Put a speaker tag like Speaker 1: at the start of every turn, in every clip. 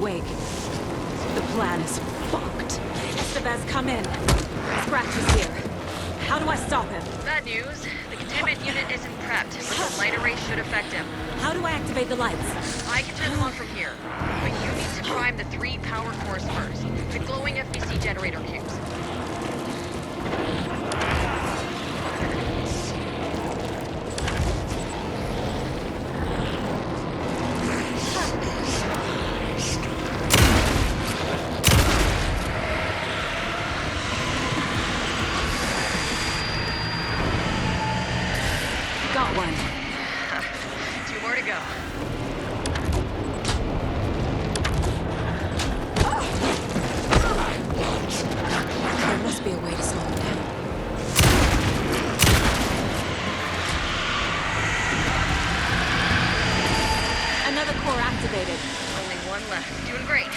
Speaker 1: Wake. The plan is fucked. Estevez, come in. Scratch is here. How do I stop him?
Speaker 2: Bad news. The containment unit isn't prepped, but the light array should affect him.
Speaker 1: How do I activate the lights?
Speaker 2: I can turn them on from here, but you need to prime the 3 power cores first. The glowing FBC generator cubes.
Speaker 1: Got one.
Speaker 2: 2 more to go.
Speaker 1: There must be a way to slow him down. Another core activated.
Speaker 2: Only 1 left. Doing great.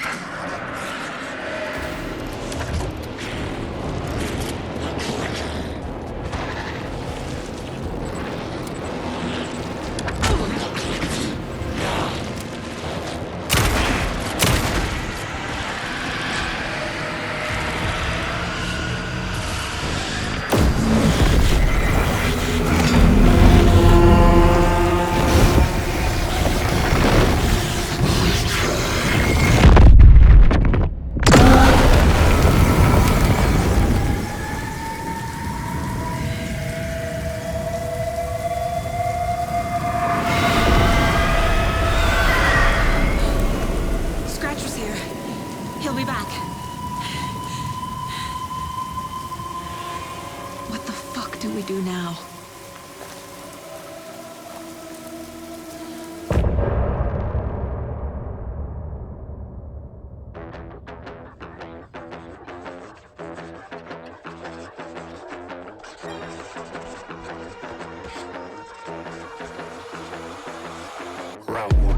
Speaker 1: Scratcher's here. He'll be back. What the fuck do we do now?
Speaker 3: Raoul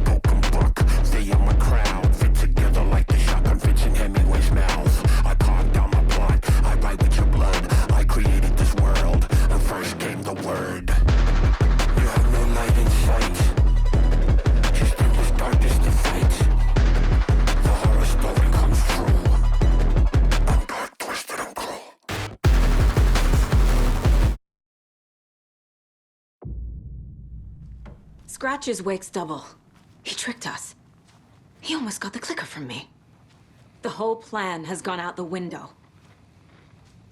Speaker 3: Buck, stay on my crowd, fit together like the shotgun fits in Hemingway's mouth. I carved down my plot, I write with your blood. I created this world, and first came the word. You have no light in sight, just endless darkness to fight. The horror story comes true. I'm dark, twisted, and cruel.
Speaker 1: Scratch is Wake's double. He tricked us. He almost got the clicker from me. The whole plan has gone out the window.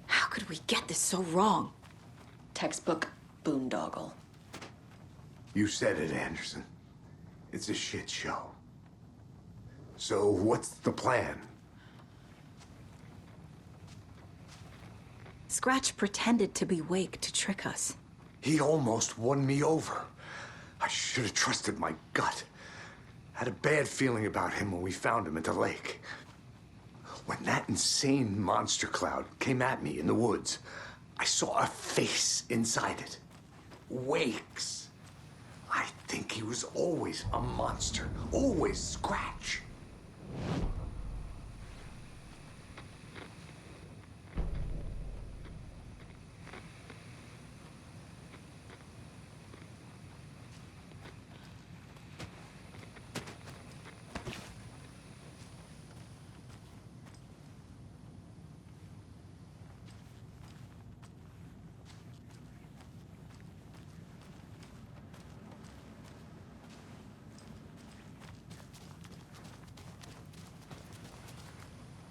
Speaker 1: How could we get this so wrong?
Speaker 4: Textbook boondoggle.
Speaker 5: You said it, Anderson. It's a shit show. So what's the plan?
Speaker 1: Scratch pretended to be Wake to trick us.
Speaker 5: He almost won me over. I should have trusted my gut. Had a bad feeling about him when we found him at the lake. When that insane monster cloud came at me in the woods, I saw a face inside it. Wake's. I think he was always a monster. Always Scratch.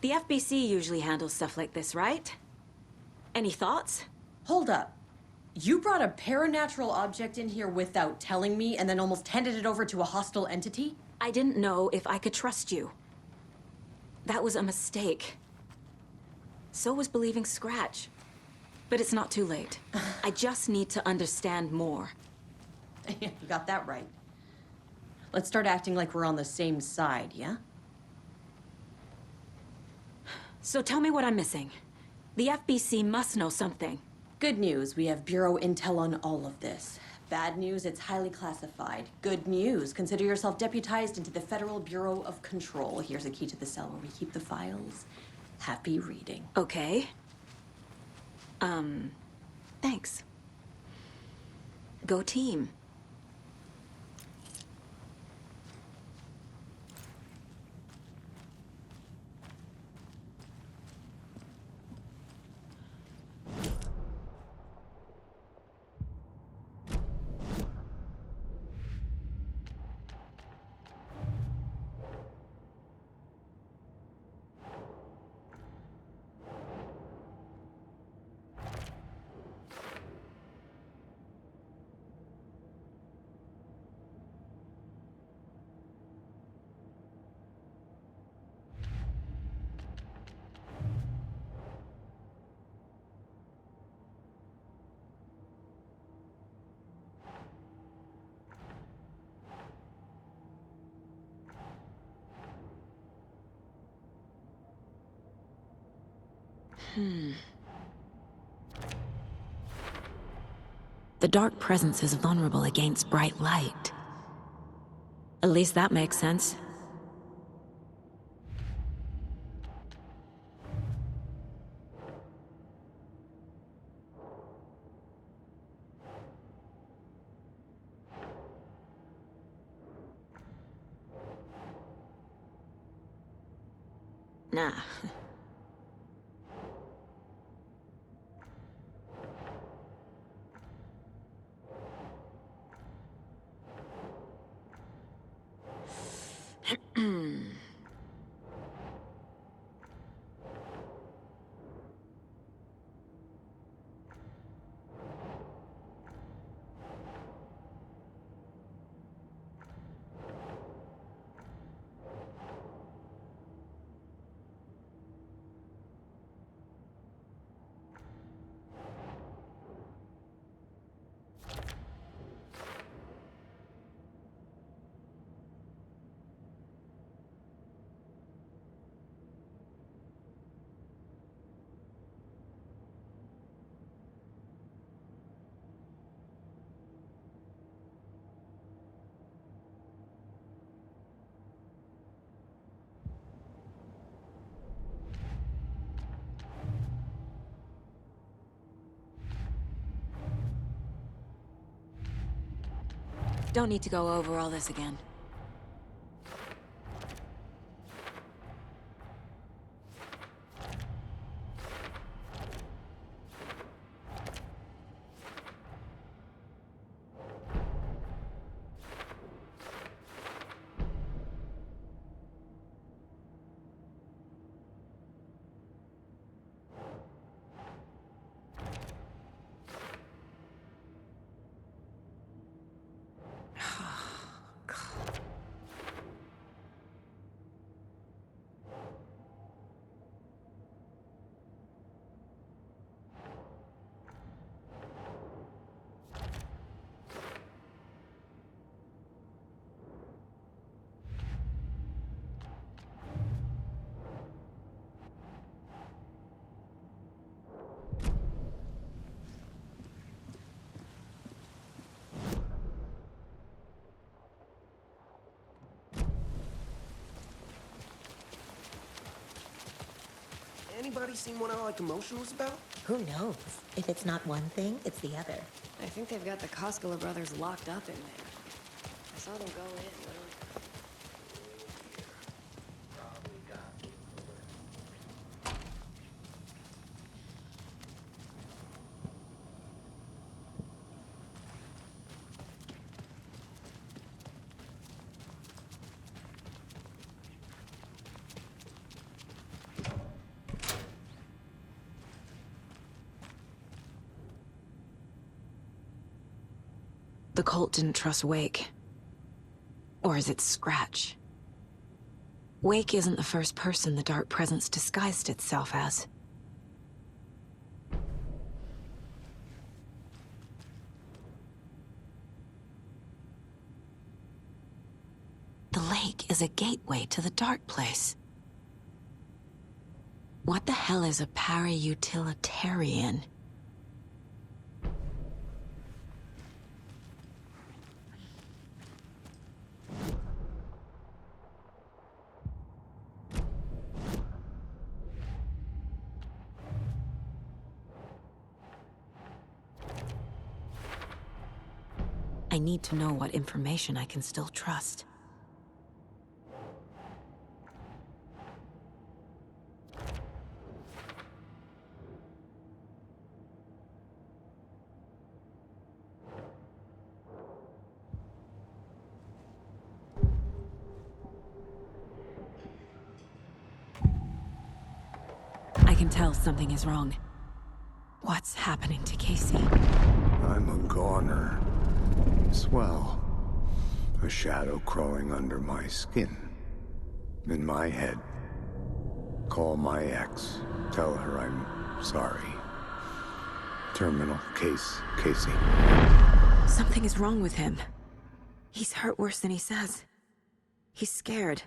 Speaker 1: The FBC usually handles stuff like this, right? Any thoughts?
Speaker 4: Hold up. You brought a paranatural object in here without telling me and then almost handed it over to a hostile entity?
Speaker 1: I didn't know if I could trust you. That was a mistake. So was believing Scratch. But it's not too late. I just need to understand more.
Speaker 4: You got that right. Let's start acting like we're on the same side, yeah?
Speaker 1: So tell me what I'm missing. The FBC must know something.
Speaker 4: Good news, we have Bureau intel on all of this. Bad news, it's highly classified. Good news, consider yourself deputized into the Federal Bureau of Control. Here's a key to the cell where we keep the files. Happy reading.
Speaker 1: Okay. Thanks. Go team. The Dark Presence is vulnerable against bright light. At least that makes sense. Nah. Don't need to go over all this again.
Speaker 6: Anybody seen what Allied Commotion was about?
Speaker 7: Who knows? If it's not one thing, it's the other.
Speaker 8: I think they've got the Koskela brothers locked up in there. I saw them go in, literally.
Speaker 1: The cult didn't trust Wake. Or is it Scratch? Wake isn't the first person the Dark Presence disguised itself as. The lake is a gateway to the Dark Place. What the hell is a para-utilitarian? I need to know what information I can still trust. I can tell something is wrong. What's happening to Casey?
Speaker 5: I'm a goner. Swell. A shadow crawling under my skin. In my head. Call my ex. Tell her I'm sorry. Terminal case, Casey.
Speaker 1: Something is wrong with him. He's hurt worse than he says. He's scared.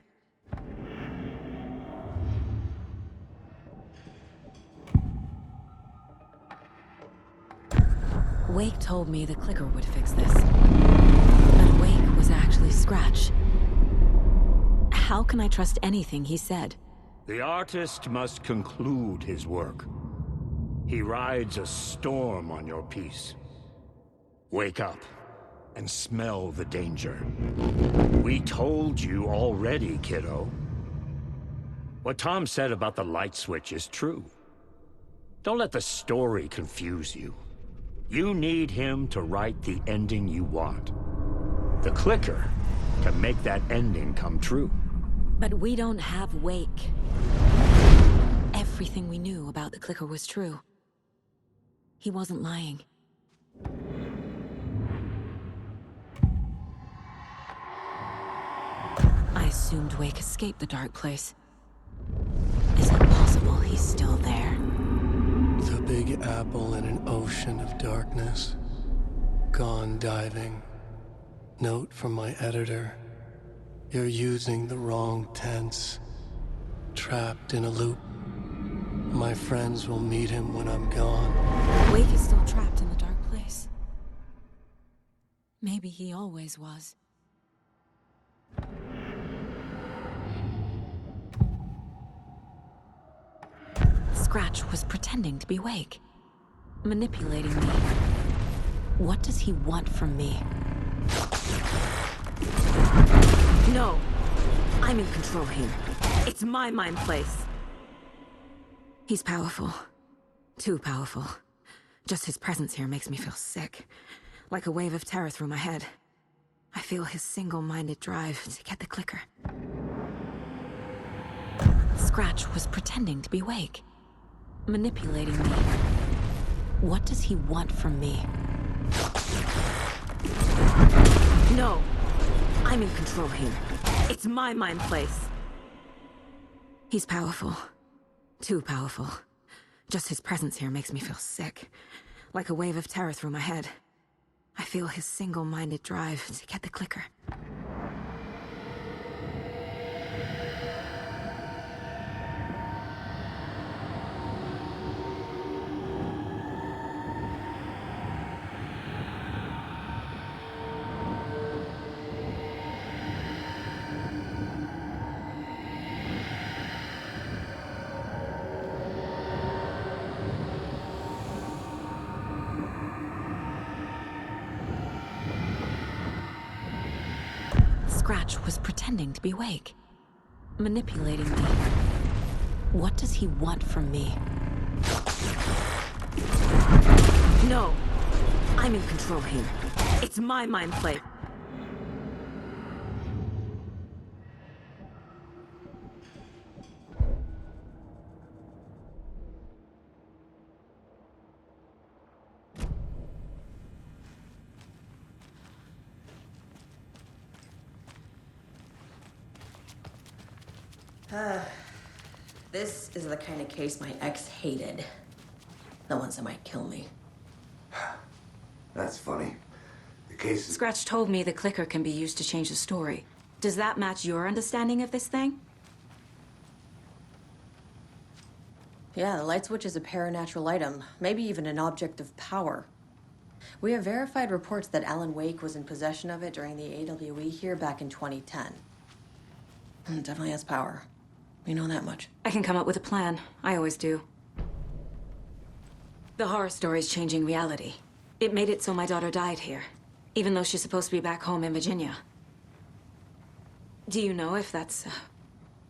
Speaker 1: Wake told me the clicker would fix this. But Wake was actually Scratch. How can I trust anything he said?
Speaker 9: The artist must conclude his work. He rides a storm on your piece. Wake up and smell the danger. We told you already, kiddo. What Tom said about the light switch is true. Don't let the story confuse you. You need him to write the ending you want. The clicker can make that ending come true.
Speaker 1: But we don't have Wake. Everything we knew about the clicker was true. He wasn't lying. I assumed Wake escaped the dark place. Is it possible he's still there?
Speaker 6: The Big Apple in an ocean of darkness. Gone diving. Note from my editor. You're using the wrong tense. Trapped in a loop. My friends will meet him when I'm gone.
Speaker 1: Wake is still trapped in the dark place. Maybe he always was. Scratch was pretending to be Wake. Manipulating me. What does he want from me? No! I'm in control here. It's my mind place. He's powerful. Too powerful. Just his presence here makes me feel sick. Like a wave of terror through my head. I feel his single-minded drive to get the clicker. Scratch was pretending to be Wake. Manipulating me. What does he want from me? No! I'm in control here. It's my mind place. He's powerful. Too powerful. Just his presence here makes me feel sick. Like a wave of terror through my head. I feel his single-minded drive to get the clicker. Scratch was pretending to be Wake. Manipulating me. What does he want from me? No! I'm in control here. It's my mind play.
Speaker 4: This is the kind of case my ex hated. The ones that might kill me.
Speaker 5: That's funny. The case is...
Speaker 1: Scratch told me the clicker can be used to change the story. Does that match your understanding of this thing?
Speaker 4: Yeah, the light switch is a paranatural item, maybe even an object of power. We have verified reports that Alan Wake was in possession of it during the AWE here back in 2010. It definitely has power. We know that much.
Speaker 1: I can come up with a plan. I always do. The horror story's changing reality. It made it so my daughter died here, even though she's supposed to be back home in Virginia. Do you know if that's...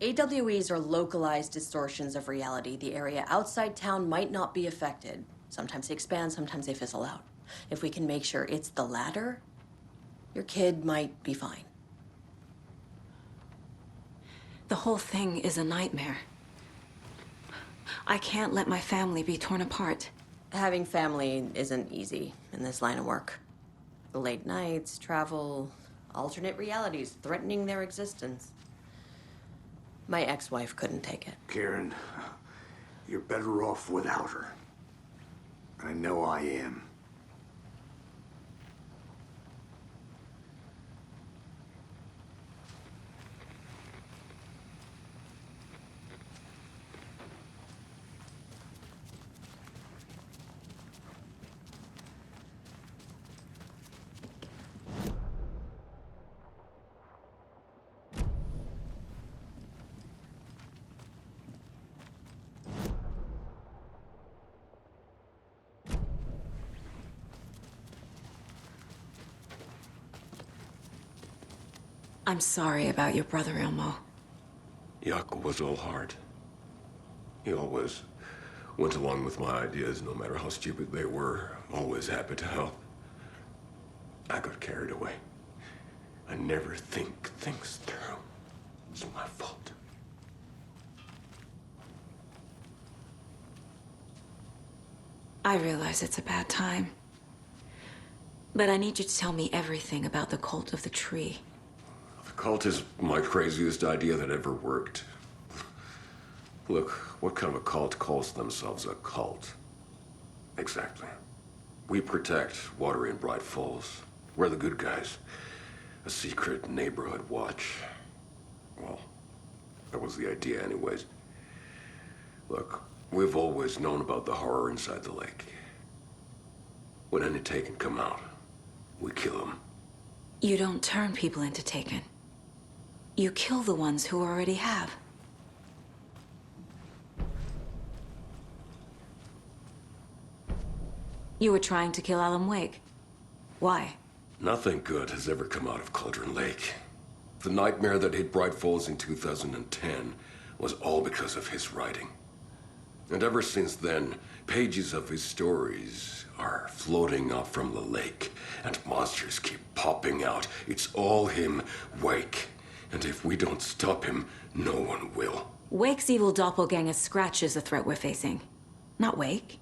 Speaker 4: AWEs are localized distortions of reality. The area outside town might not be affected. Sometimes they expand, sometimes they fizzle out. If we can make sure it's the latter, your kid might be fine.
Speaker 1: The whole thing is a nightmare. I can't let my family be torn apart.
Speaker 4: Having family isn't easy in this line of work. The late nights, travel, alternate realities threatening their existence. My ex-wife couldn't take it.
Speaker 5: Karen, you're better off without her. I know I am.
Speaker 1: I'm sorry about your brother, Ilmo.
Speaker 10: Jaakko was all heart. He always went along with my ideas, no matter how stupid they were. Always happy to help. I got carried away. I never think things through. It's my fault.
Speaker 1: I realize it's a bad time. But I need you to tell me everything about the Cult of the Tree.
Speaker 10: The cult is my craziest idea that ever worked. Look, what kind of a cult calls themselves a cult? Exactly. We protect Watery and Bright Falls. We're the good guys. A secret neighborhood watch. Well, that was the idea anyways. Look, we've always known about the horror inside the lake. When any Taken come out, we kill them.
Speaker 1: You don't turn people into Taken. You kill the ones who already have. You were trying to kill Alan Wake. Why?
Speaker 10: Nothing good has ever come out of Cauldron Lake. The nightmare that hit Bright Falls in 2010 was all because of his writing. And ever since then, pages of his stories are floating up from the lake, and monsters keep popping out. It's all him, Wake. And if we don't stop him, no one will.
Speaker 1: Wake's evil doppelganger Scratch is the threat we're facing, not Wake.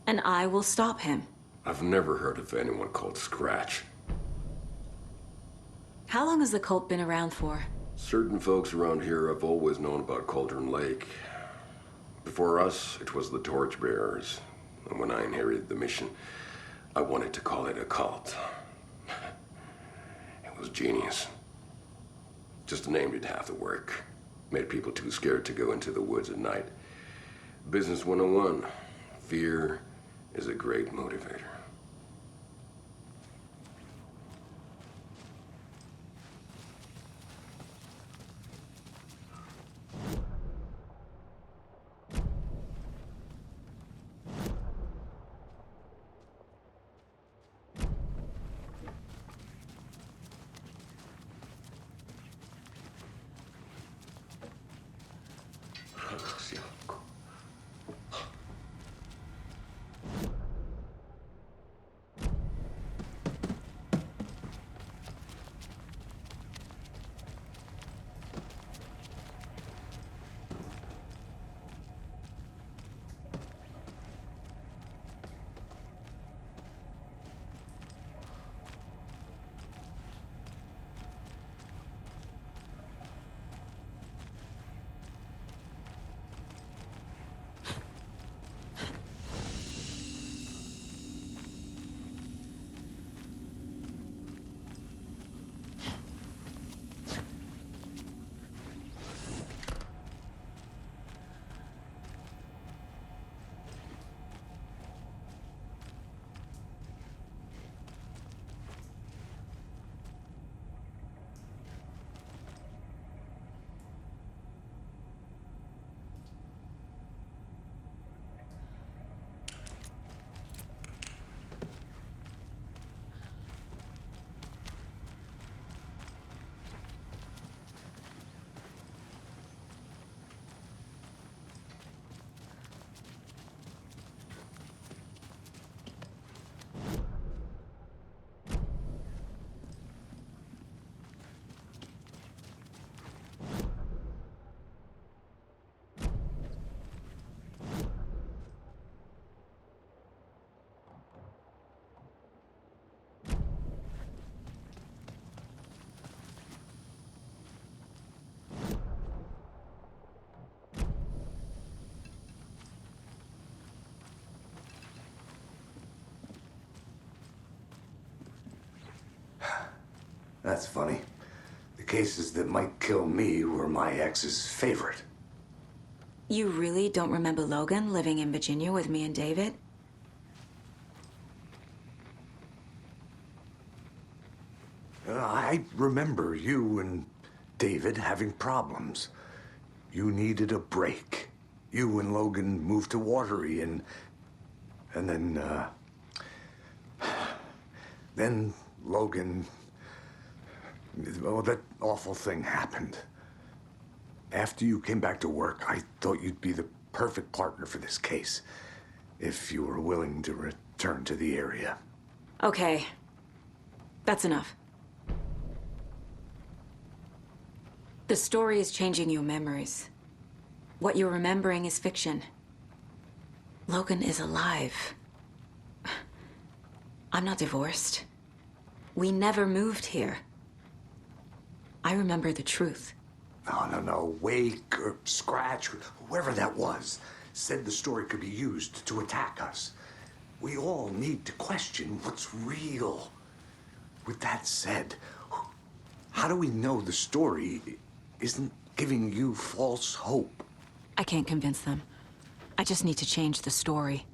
Speaker 1: And I will stop him.
Speaker 10: I've never heard of anyone called Scratch.
Speaker 1: How long has the cult been around for?
Speaker 10: Certain folks around here have always known about Cauldron Lake. Before us, it was the Torchbearers. And when I inherited the mission, I wanted to call it a cult. It was genius. Just the name did half the work. Made people too scared to go into the woods at night. Business 101. Fear is a great motivator.
Speaker 5: That's funny. The cases that might kill me were my ex's favorite.
Speaker 1: You really don't remember Logan living in Virginia with me and David?
Speaker 5: I remember you and David having problems. You needed a break. You and Logan moved to Watery and then Logan Well, that awful thing happened. After you came back to work, I thought you'd be the perfect partner for this case. If you were willing to return to the area.
Speaker 1: Okay. That's enough. The story is changing your memories. What you're remembering is fiction. Logan is alive. I'm not divorced. We never moved here. I remember the truth.
Speaker 5: No. Wake or Scratch, whoever that was, said the story could be used to attack us. We all need to question what's real. With that said, how do we know the story isn't giving you false hope?
Speaker 1: I can't convince them. I just need to change the story.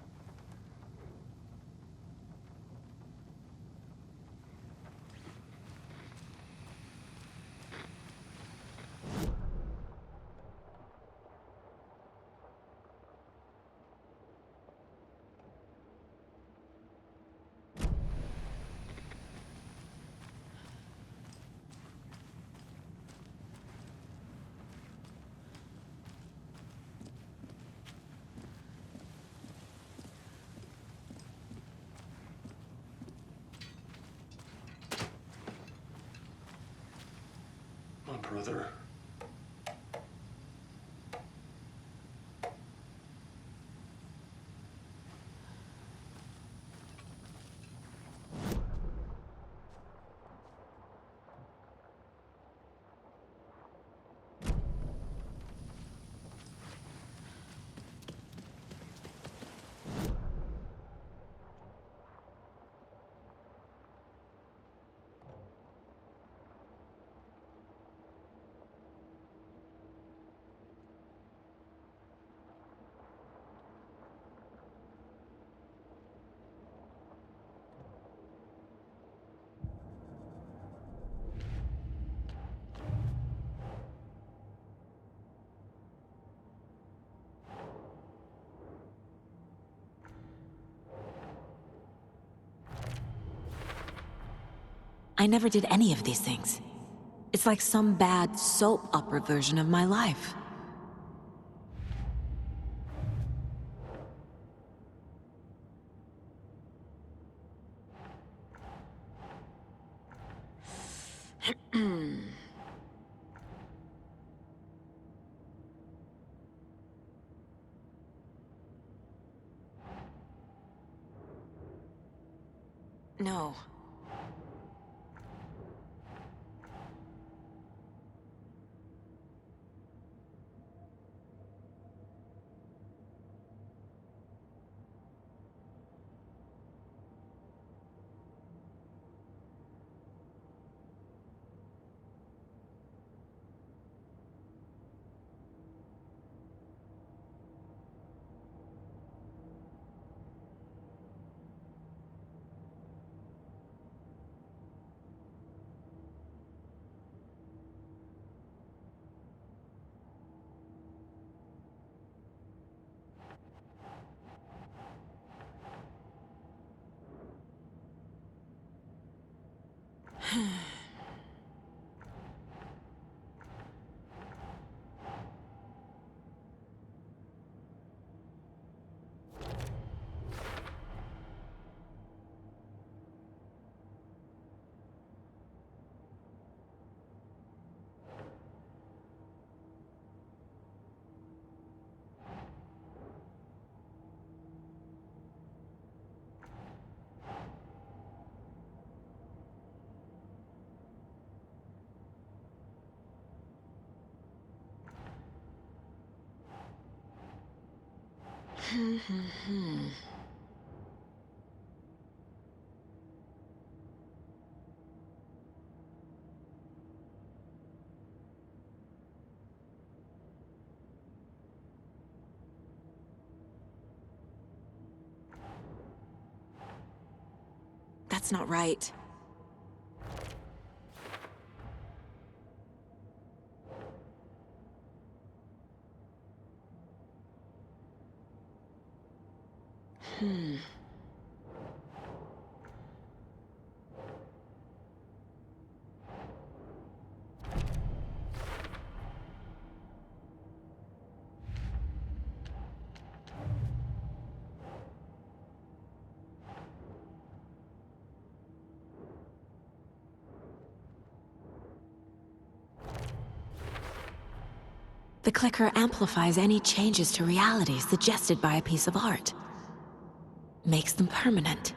Speaker 10: My brother.
Speaker 1: I never did any of these things. It's like some bad soap opera version of my life. No. That's not right. The clicker amplifies any changes to reality suggested by a piece of art. Makes them permanent.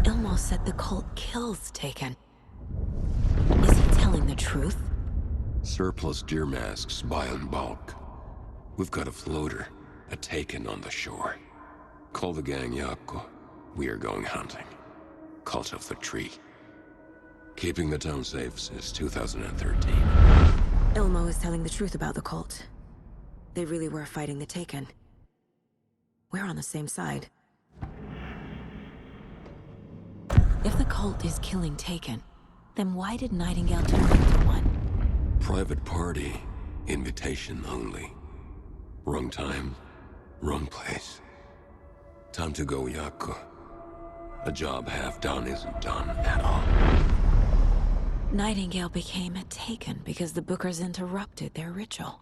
Speaker 1: Ilmo said the cult kills Taken. Is he telling the truth?
Speaker 10: Surplus deer masks buy in bulk. We've got a floater, a Taken on the shore. Call the gang Yako. We are going hunting. Cult of the Tree. Keeping the town safe since 2013.
Speaker 1: Ilmo is telling the truth about the cult. They really were fighting the Taken. We're on the same side. If the cult is killing Taken, then why did Nightingale turn into one?
Speaker 10: Private party. Invitation only. Wrong time, wrong place. Time to go, Yako. A job half done isn't done at all.
Speaker 1: Nightingale became a Taken because the Bookers interrupted their ritual.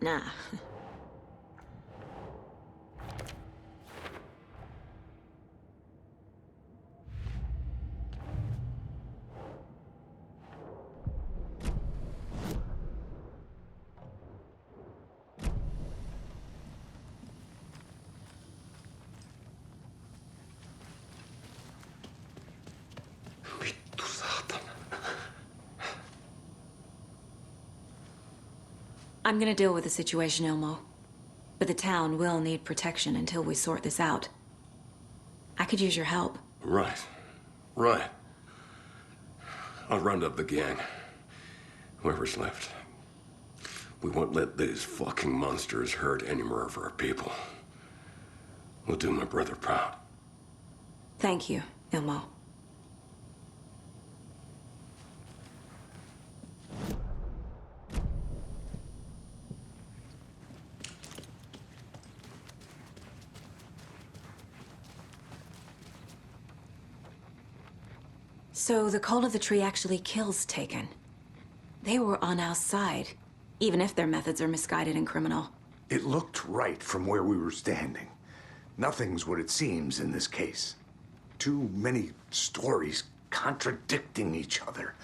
Speaker 1: Nah.
Speaker 10: Vittu saatana.
Speaker 1: I'm gonna deal with the situation, Ilmo. But the town will need protection until we sort this out. I could use your help.
Speaker 10: Right. Right. I'll round up the gang. Whoever's left. We won't let these fucking monsters hurt any more of our people. We'll do my brother proud.
Speaker 1: Thank you, Ilmo. So the Cult of the Tree actually kills Taken. They were on our side, even if their methods are misguided and criminal.
Speaker 5: It looked right from where we were standing. Nothing's what it seems in this case. Too many stories contradicting each other.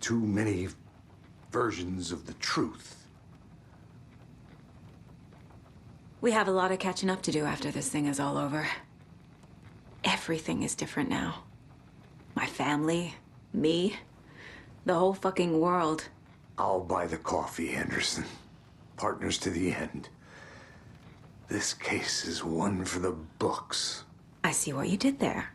Speaker 5: Too many versions of the truth.
Speaker 1: We have a lot of catching up to do after this thing is all over. Everything is different now. My family, me, the whole fucking world.
Speaker 5: I'll buy the coffee, Anderson. Partners to the end. This case is one for the books.
Speaker 1: I see what you did there.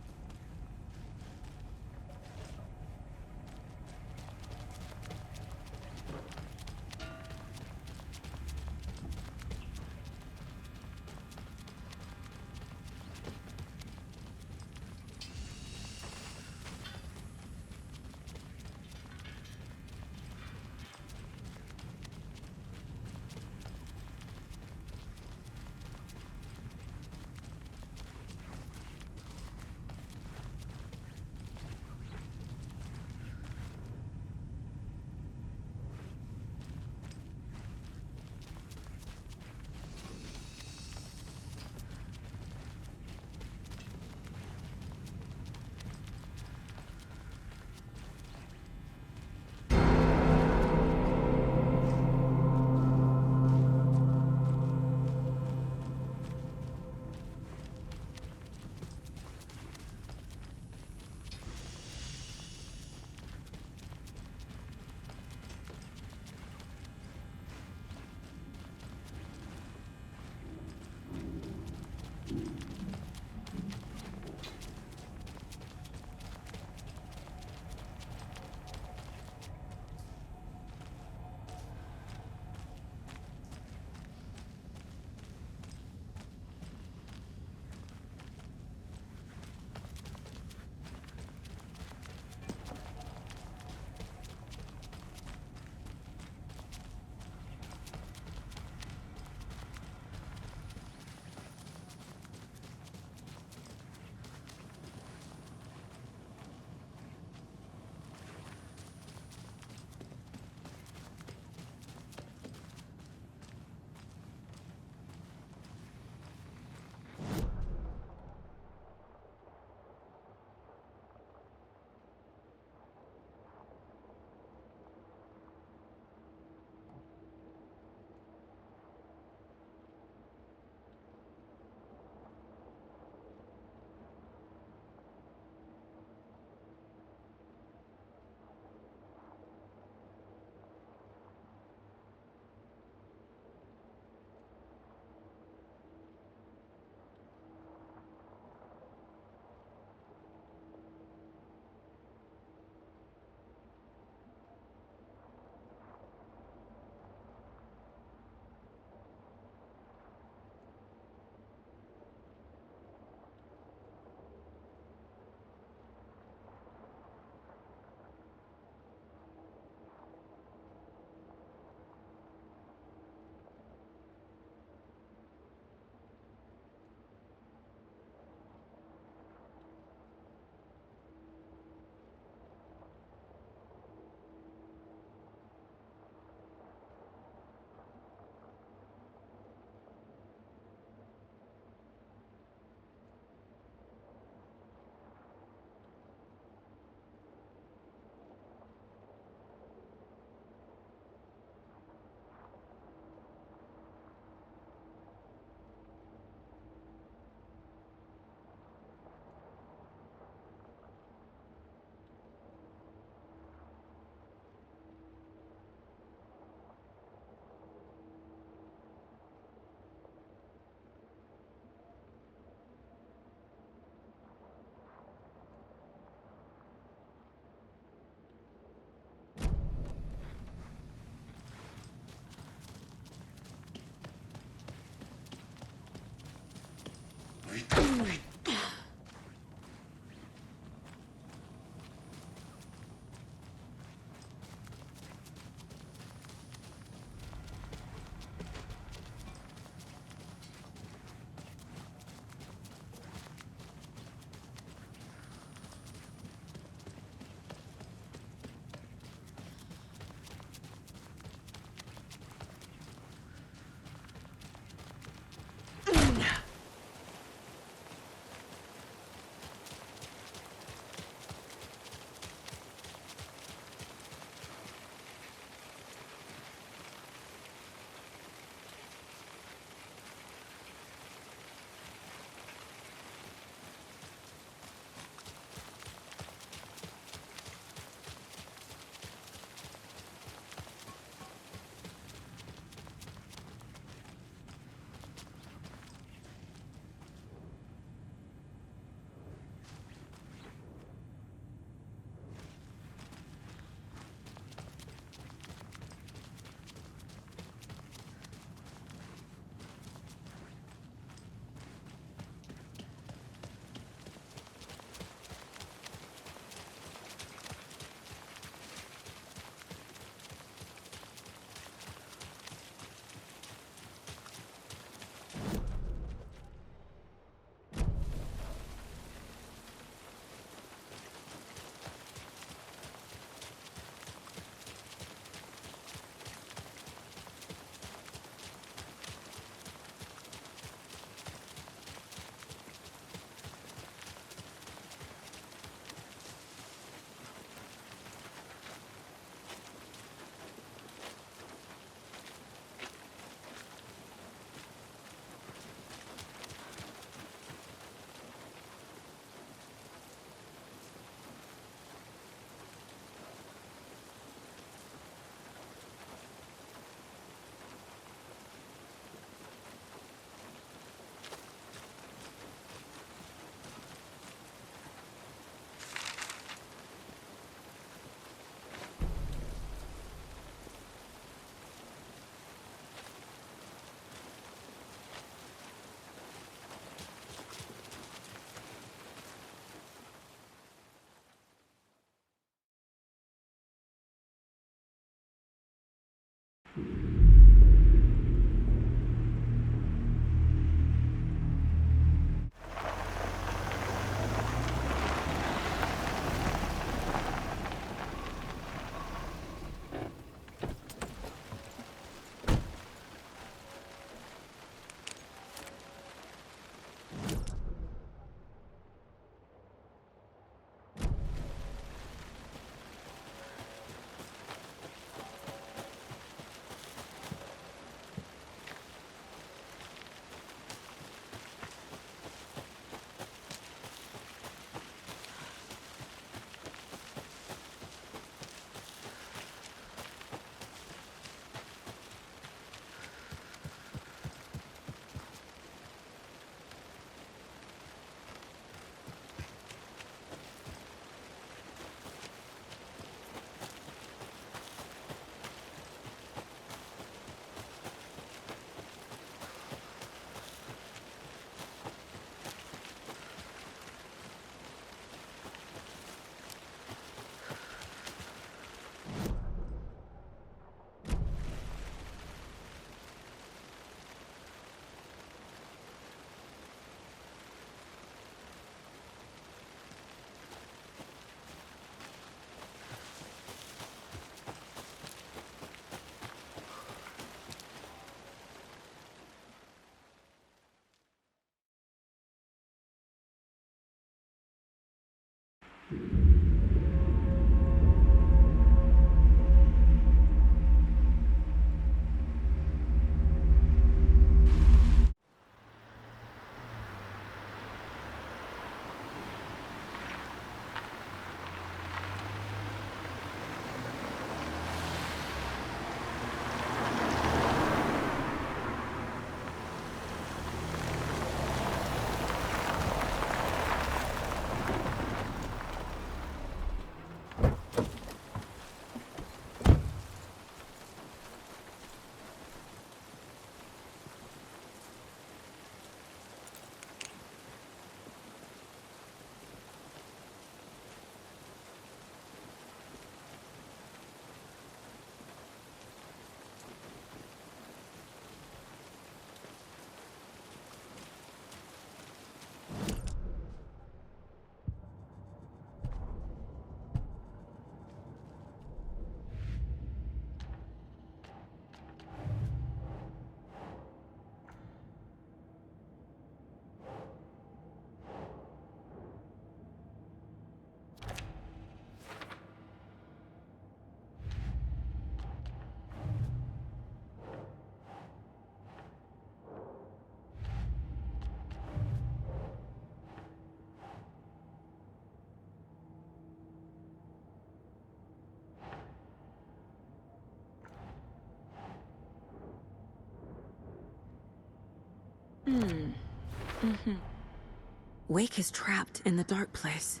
Speaker 1: Wake is trapped in the dark place.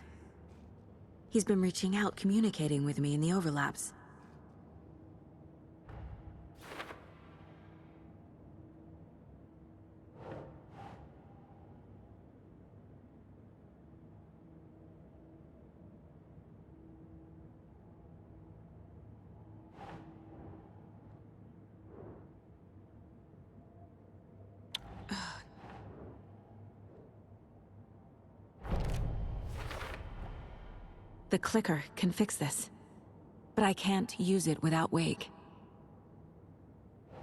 Speaker 1: He's been reaching out, communicating with me in the overlaps. The clicker can fix this, but I can't use it without Wake.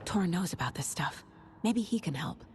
Speaker 1: Tor knows about this stuff. Maybe he can help.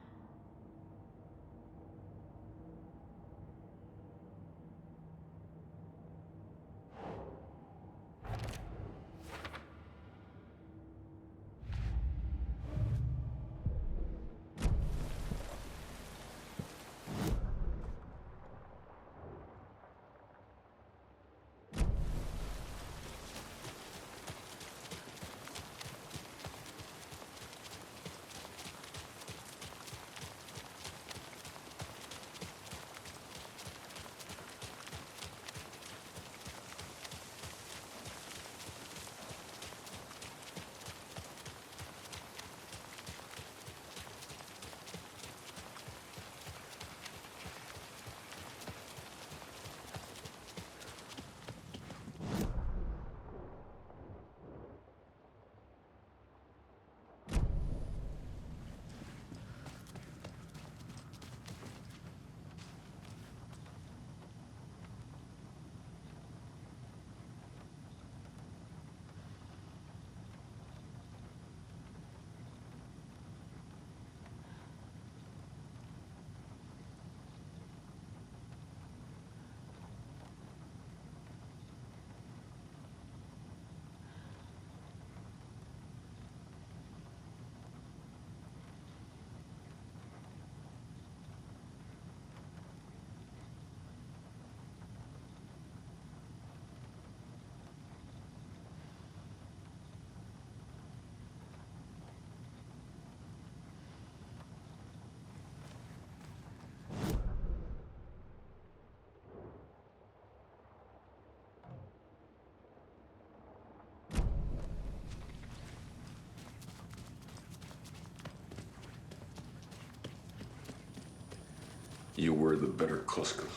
Speaker 10: You were the better Koskela.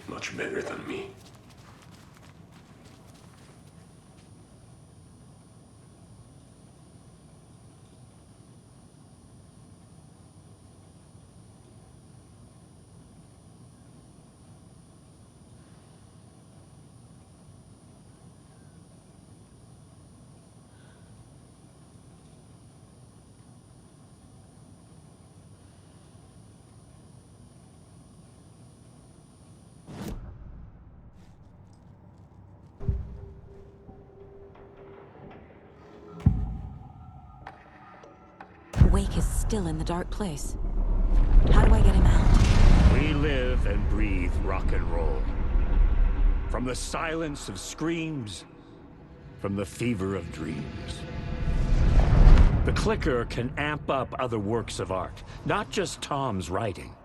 Speaker 10: Much better than me.
Speaker 1: Wake is still in the dark place. How do I get him out?
Speaker 9: We live and breathe rock and roll. From the silence of screams, from the fever of dreams. The clicker can amp up other works of art, not just Tom's writing.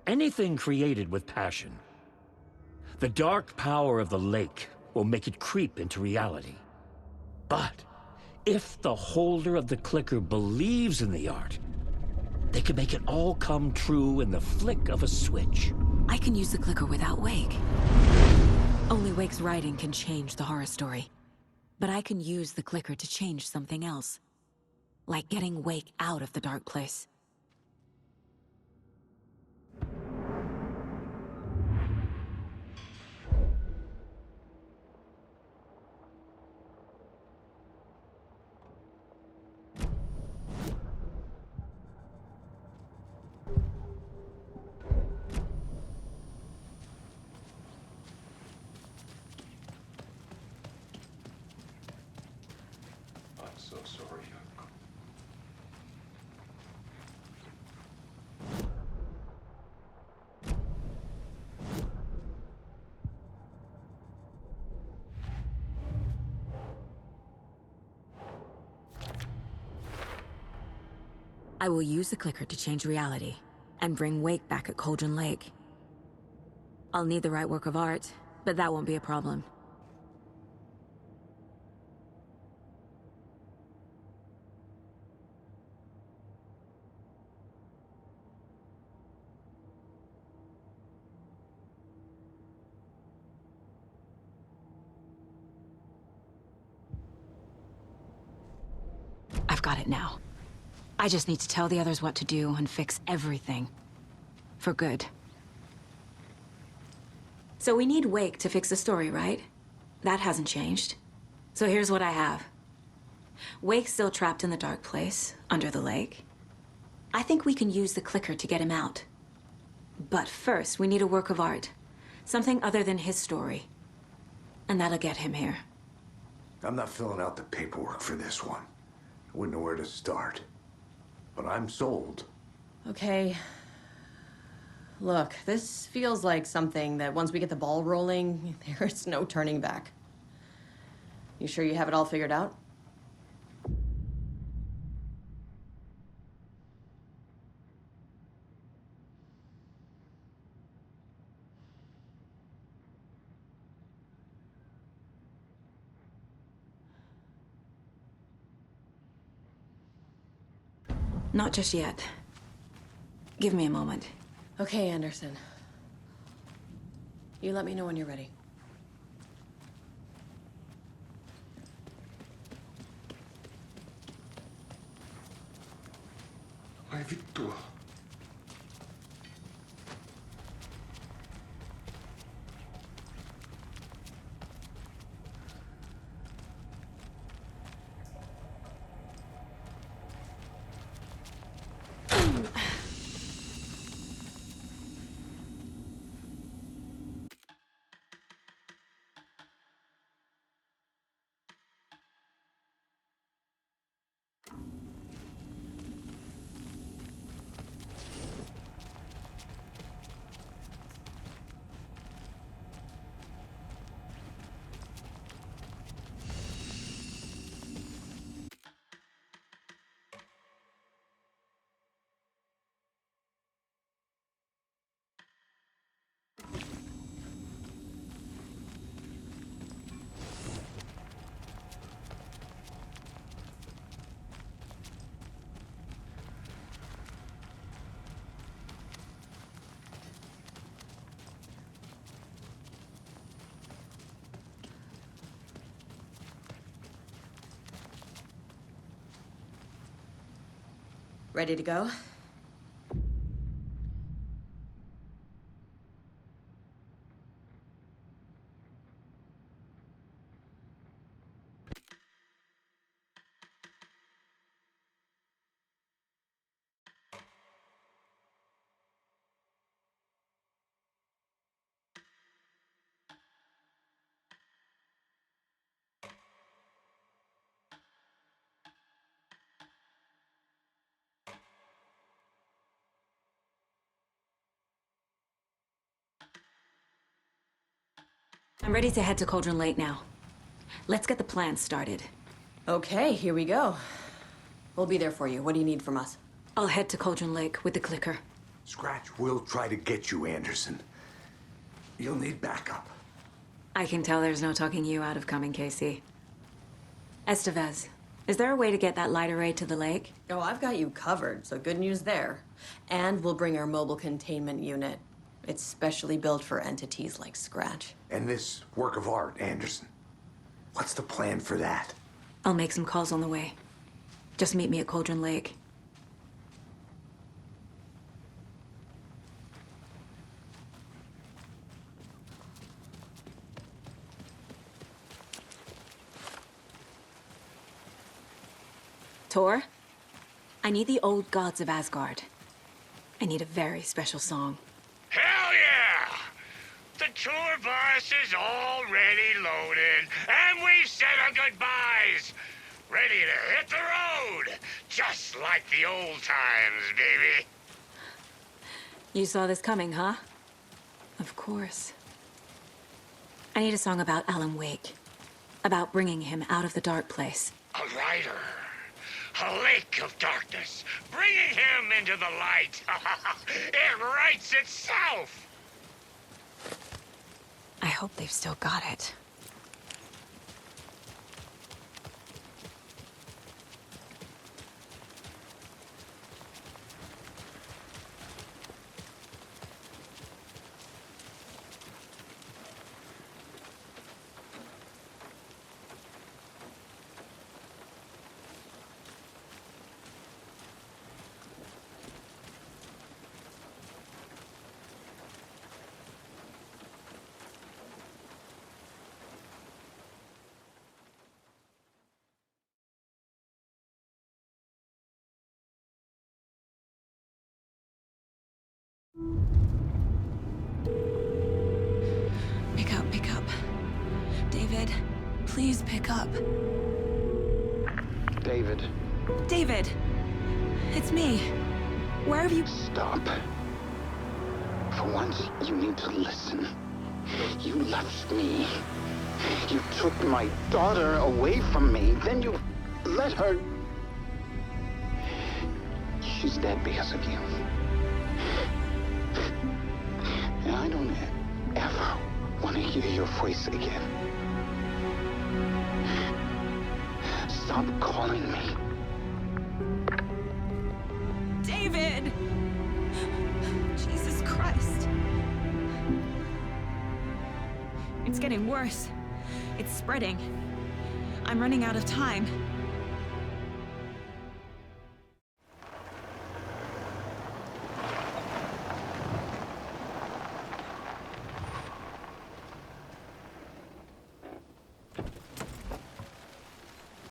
Speaker 9: Anything created with passion. The dark power of the lake will make it creep into reality. But if the holder of the clicker believes in the art, they can make it all come true in the flick of a switch.
Speaker 1: I can use the clicker without Wake. Only Wake's writing can change the horror story. But I can use the clicker to change something else. Like getting Wake out of the dark place.
Speaker 10: I'm so sorry.
Speaker 1: I will use the clicker to change reality. and bring Wake back at Cauldron Lake. I'll need the right work of art, but that won't be a problem. I've got it now. I just need to tell the others what to do and fix everything. For good. So we need Wake to fix the story, right? That hasn't changed. So here's what I have. Wake's still trapped in the dark place, under the lake. I think we can use the clicker to get him out. But first, we need a work of art. Something other than his story. And that'll get him here.
Speaker 5: I'm not filling out the paperwork for this one. I wouldn't know where to start. But I'm sold.
Speaker 4: Okay. Look, this feels like something that once we get the ball rolling, there's no turning back. You sure you have it all figured out?
Speaker 1: Not just yet. Give me a moment.
Speaker 4: Okay, Anderson. You let me know when you're ready.
Speaker 10: Ai vittu.
Speaker 4: Ready to go?
Speaker 1: I'm ready to head to Cauldron Lake now. Let's get the plan started.
Speaker 4: Okay, here we go. We'll be there for you. What do you need from us?
Speaker 1: I'll head to Cauldron Lake with the clicker.
Speaker 5: Scratch will try to get you, Anderson. You'll need backup.
Speaker 1: I can tell there's no talking you out of coming, Casey. Estevez, is there a way to get that light array to the lake?
Speaker 4: Oh, I've got you covered, so good news there. And we'll bring our mobile containment unit. It's specially built for entities like Scratch.
Speaker 5: And this work of art, Anderson. What's the plan for that?
Speaker 1: I'll make some calls on the way. Just meet me at Cauldron Lake. Tor, I need the old gods of Asgard. I need a very special song.
Speaker 9: Hell yeah! The tour bus is already loaded, and we've said our goodbyes. Ready to hit the road, just like the old times, baby.
Speaker 1: You saw this coming, huh? Of course. I need a song about Alan Wake. About bringing him out of the dark place.
Speaker 9: A writer A lake of darkness, bringing him into the light. It writes itself!
Speaker 1: I hope they've still got it. Pick up. David, please pick up.
Speaker 11: David.
Speaker 1: David! It's me. Where have you...
Speaker 11: Stop. For once, you need to listen. You left me. You took my daughter away from me. Then you let her... She's dead because of you. And I don't ever want to hear your voice again. Stop calling me.
Speaker 1: David! Jesus Christ. It's getting worse. It's spreading. I'm running out of time.